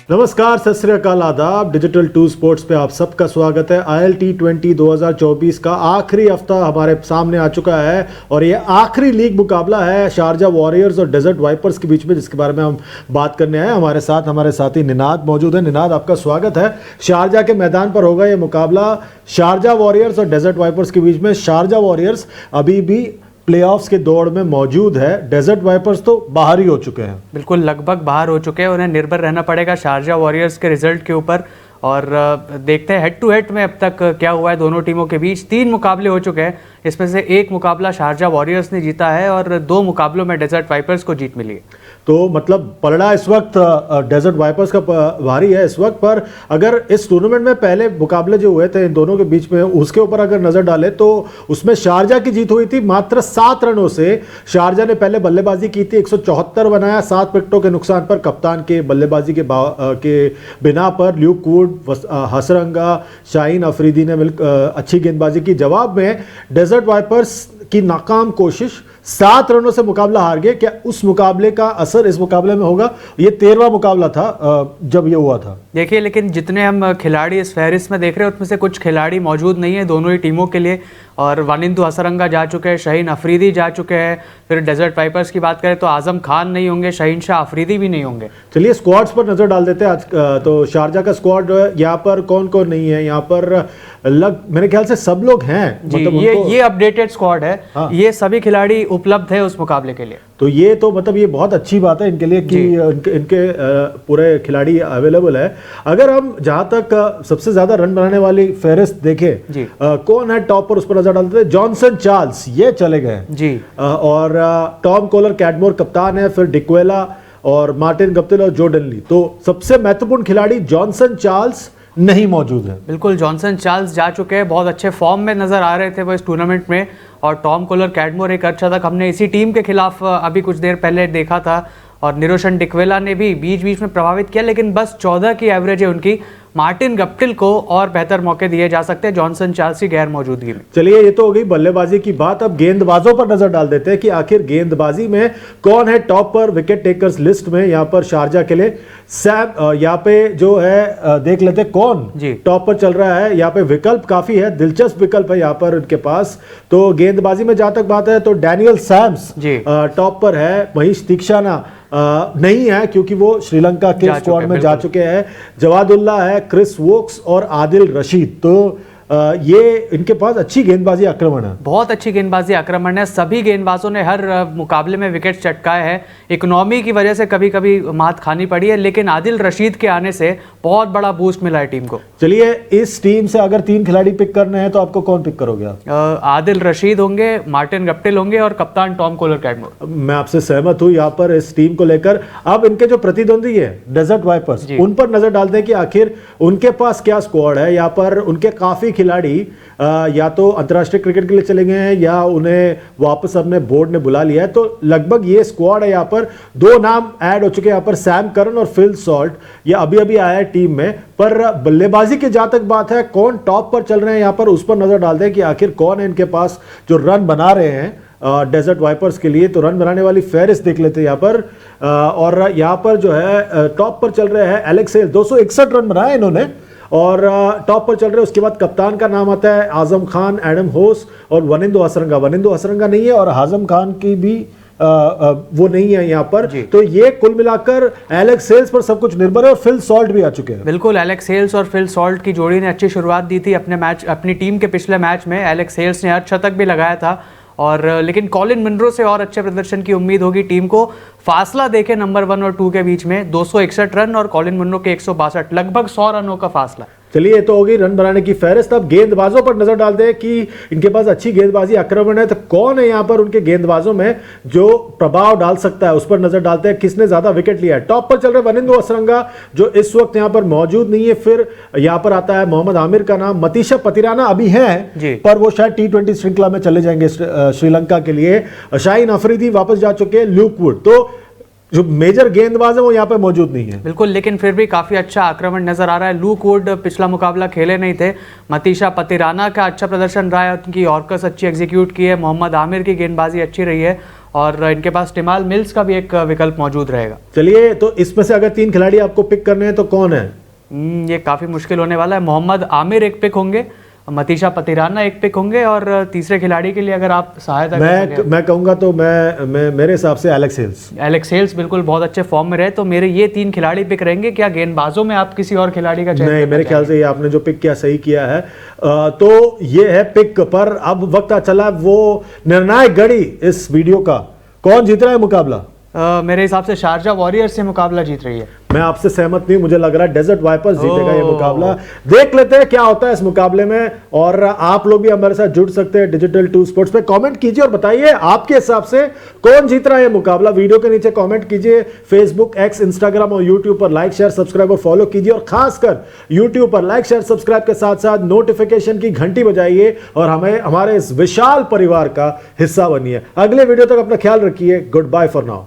नमस्कार, सत श्री अकाल, आदाब। डिजिटल 2 स्पोर्ट्स पे आप सबका स्वागत है। ILT20 2024 का आखिरी हफ्ता हमारे सामने आ चुका है और ये आखिरी लीग मुकाबला है शारजा वॉरियर्स और डेजर्ट वाइपर्स के बीच में, जिसके बारे में हम बात करने आए। हमारे साथ हमारे साथी निनाद मौजूद है। निनाद, आपका स्वागत है। शारजा के मैदान पर होगा ये मुकाबला शारजा वॉरियर्स और डेजर्ट वाइपर्स के बीच में। शारजा वॉरियर्स अभी भी प्लेऑफ्स के दौड़ में मौजूद है, डेजर्ट वाइपर्स तो बाहर ही हो चुके हैं। बिल्कुल, लगभग बाहर हो चुके हैं। उन्हें निर्भर रहना पड़ेगा शारजा वॉरियर्स के रिजल्ट के ऊपर। और देखते हैं हेड टू हेड में अब तक क्या हुआ है दोनों टीमों के बीच। 3 मुकाबले हो चुके हैं, इसमें से 1 मुकाबला शारजा वॉरियर्स ने जीता है और 2 मुकाबलों में डेजर्ट वाइपर्स को जीत मिली है। तो मतलब पलड़ा इस वक्त डेजर्ट वाइपर्स का भारी है इस वक्त। पर अगर इस टूर्नामेंट में पहले मुकाबले जो हुए थे इन दोनों के बीच में, उसके ऊपर अगर नजर डालें तो उसमें शारजा की जीत हुई थी मात्र 7 रनों से। शारजा ने पहले बल्लेबाजी की थी, 174 बनाया, 7 विकेटों के नुकसान पर। कप्तान के बल्लेबाजी के बिना पर ल्यूक वुड, हसरंगा, शाहीन अफरीदी ने मिलकर अच्छी गेंदबाजी की। जवाब में डेजर्ट वाइपर्स की नाकाम कोशिश, 7 रनों से मुकाबला हार गए। क्या उस मुकाबले का असर इस मुकाबले में होगा? ये 13वां मुकाबला था जब ये हुआ था। देखिए, लेकिन जितने हम खिलाड़ी इस फहरिस्त में देख रहे हैं उसमें से कुछ खिलाड़ी मौजूद नहीं है दोनों ही टीमों के लिए। और वानिंदु हसरंगा जा चुके हैं, शाहीन अफरीदी जा चुके हैं। फिर डेजर्ट वाइपर्स की बात करें तो आजम खान नहीं होंगे, शाहीन शाह अफरीदी भी नहीं होंगे। चलिए स्क्वाड्स पर नजर डाल देते हैं आज। तो शारजा का स्क्वाड यहाँ पर कौन कौन नहीं है? यहाँ पर मेरे ख्याल से सब लोग हैं जी, मतलब ये अपडेटेड स्क्वाड है। हाँ। ये सभी खिलाड़ी उपलब्ध है उस मुकाबले के लिए। तो ये तो मतलब ये बहुत अच्छी बात है इनके लिए कि इनके पूरे खिलाड़ी अवेलेबल है। अगर हम जहां तक सबसे ज्यादा रन बनाने वाली फहरिस्त देखें, कौन है टॉप पर, उस पर नजर डालते हैं। जॉनसन चार्ल्स ये चले गए जी। और टॉम कोलर कैडमोर कप्तान है, फिर डिक्वेला और मार्टिन गप्टिल और जो डेनली। तो सबसे महत्वपूर्ण खिलाड़ी जॉनसन चार्ल्स नहीं मौजूद है। बिल्कुल, जॉनसन चार्ल्स जा चुके हैं, बहुत अच्छे फॉर्म में नजर आ रहे थे वो इस टूर्नामेंट में। और टॉम कोलर कैडमोर एक अर्चा तक हमने इसी टीम के खिलाफ अभी कुछ देर पहले देखा था। और निरोशन डिक्वेला ने भी बीच बीच में प्रभावित किया, लेकिन बस 14 की एवरेज है उनकी। मार्टिन गप्टिल को और बेहतर मौके दिए जा सकते हैं जॉनसन चार्ल्स की गैर मौजूदगी में। चलिए, ये तो हो गई बल्लेबाजी की बात। अब गेंदबाजों पर नजर डाल देते हैं कि आखिर गेंदबाजी में कौन है टॉप पर विकेट टेकर्स लिस्ट में। यहाँ पर शारजा के लिए सैम, यहाँ पे जो है देख लेते हैं कौन टॉप पर चल रहा है। यहाँ पे विकल्प काफी है, दिलचस्प विकल्प है यहाँ पर उनके पास। तो गेंदबाजी में जहां तक बात है तो डैनियल सैम्स टॉप पर है। महेश दीक्षाना नहीं है क्योंकि वो श्रीलंका के स्क्वाड में जा चुके हैं। जवादुल्ला है, क्रिस वोक्स और आदिल रशीद। तो ये इनके पास अच्छी गेंदबाजी आक्रमण है, बहुत अच्छी गेंदबाजी आक्रमण है। सभी गेंदबाजों ने हर मुकाबले में विकेट चटकाए हैं। इकोनॉमी की वजह से कभी कभी मात खानी पड़ी है, लेकिन आदिल रशीद के आने से बहुत बड़ा बूस्ट मिला है टीम को। चलिए, इस टीम से अगर 3 खिलाड़ी पिक करने हैं तो आपको कौन पिक करोगे आप? आदिल रशीद होंगे, मार्टिन गप्टिल होंगे और कप्तान टॉम कोलर कैडमोर। मैं आपसे सहमत हूं यहाँ पर इस टीम को लेकर। अब इनके जो प्रतिद्वंदी है डेजर्ट वाइपर्स, उन पर नजर डालते हैं कि आखिर उनके पास क्या स्क्वाड है। यहाँ पर उनके काफी खिलाड़ी या तो अंतर्राष्ट्रीय क्रिकेट के लिए चले गए हैं या उन्हें वापस अपने बोर्ड ने बुला लिया है। तो लगभग ये स्क्वाड है। यहाँ पर 2 नाम ऐड हो चुके हैं, यहाँ पर सैम करन और फिल सॉल्ट। ये अभी अभी आया है टीम में। पर बल्लेबाजी की जहां तक बात है, कौन टॉप पर चल रहे हैं यहाँ पर, उस पर नजर डालते हैं कि आखिर कौन है इनके पास जो रन बना रहे हैं डेजर्ट वाइपर्स के लिए। तो रन बनाने वाली फेरिस्त देख लेते हैं यहाँ पर। और यहाँ पर जो है टॉप पर चल रहे हैं एलेक्स हेल, 261 रन बनाए इन्होंने और टॉप पर चल रहे हैं। उसके बाद कप्तान का नाम आता है आजम खान, एडम होस और वानिंदु हसरंगा। वानिंदु हसरंगा नहीं है और आजम खान की भी वो नहीं है यहाँ पर। तो ये कुल मिलाकर एलेक्स हेल्स पर सब कुछ निर्भर है और फिल सॉल्ट भी आ चुके हैं। बिल्कुल, एलेक्स हेल्स और फिल सॉल्ट की जोड़ी ने अच्छी शुरुआत दी थी अपनी टीम के पिछले मैच में। एलेक्स हेल्स ने अर्धशतक भी लगाया था और लेकिन कॉलिन मुनरो से और अच्छे प्रदर्शन की उम्मीद होगी टीम को। फासला देखे नंबर 1 और 2 के बीच में 261 रन और कॉलिन मुनरो के 162, लगभग 100 रनों का फासला। चलिए, ये तो होगी रन बनाने की फहरिस्त। अब गेंदबाजों पर नजर डालते हैं कि इनके पास अच्छी गेंदबाजी आक्रमण है। तो कौन है यहाँ पर उनके गेंदबाजों में जो प्रभाव डाल सकता है, उस पर नजर डालते हैं। किसने ज्यादा विकेट लिया है? टॉप पर चल रहे वानिंदु हसरंगा जो इस वक्त यहाँ पर मौजूद नहीं है। फिर यहाँ पर आता है मोहम्मद आमिर का नाम। मतीशा पतिराना अभी है पर वो शायद T20 श्रृंखला में चले जाएंगे श्रीलंका के लिए। शाहीन अफरीदी वापस जा चुके हैं। ल्यूक वुड, तो जो मेजर गेंदबाज है वो यहाँ पे मौजूद नहीं है। बिल्कुल, लेकिन फिर भी काफी अच्छा आक्रमण नजर आ रहा है। लूक वुड पिछला मुकाबला खेले नहीं थे। मतीशा पतिराना का अच्छा प्रदर्शन रहा है, उनकी यॉर्कर्स अच्छी एग्जीक्यूट की है। मोहम्मद आमिर की गेंदबाजी अच्छी रही है और इनके पास टिमाल मिल्स का भी एक विकल्प मौजूद रहेगा। चलिए, तो इसमें से अगर 3 खिलाड़ी आपको पिक करने हैं तो कौन है? ये काफ़ी मुश्किल होने वाला है। मोहम्मद आमिर एक पिक होंगे, मतीशा पतिराना एक पिक होंगे, और तीसरे खिलाड़ी के लिए अगर आप सहायता कर सकें। मैं कहूंगा तो मैं मेरे हिसाब से एलेक्स हेल्स। एलेक्स हेल्स बिल्कुल बहुत अच्छे फॉर्म में रहे, तो मेरे ये 3 खिलाड़ी पिक रहेंगे। क्या गेंदबाजों में आप किसी और खिलाड़ी का चयन? नहीं, मेरे ख्याल से ये आपने जो पिक किया सही किया है। तो ये है पिक, पर अब वक्त आ चला वो निर्णायक घड़ी इस वीडियो का। कौन जीत रहा है मुकाबला? मेरे हिसाब से शारजा वॉरियर्स से मुकाबला जीत रही है। मैं आपसे सहमत नहीं, मुझे लग रहा है डेजर्ट वाइपर्स जीतेगा ये मुकाबला। देख लेते हैं क्या होता है इस मुकाबले में, और आप लोग भी हमारे साथ जुड़ सकते हैं डिजिटल 2 स्पोर्ट्स पे। कमेंट कीजिए और बताइए आपके हिसाब से कौन जीत रहा है ये मुकाबला। वीडियो के नीचे कमेंट कीजिए। फेसबुक, एक्स, इंस्टाग्राम और यूट्यूब पर लाइक, शेयर, सब्सक्राइब और फॉलो कीजिए, और खासकर यूट्यूब पर लाइक, शेयर, सब्सक्राइब के साथ साथ नोटिफिकेशन की घंटी बजाइए और हमें हमारे इस विशाल परिवार का हिस्सा बनिए। अगले वीडियो तक अपना ख्याल रखिए। Goodbye for now.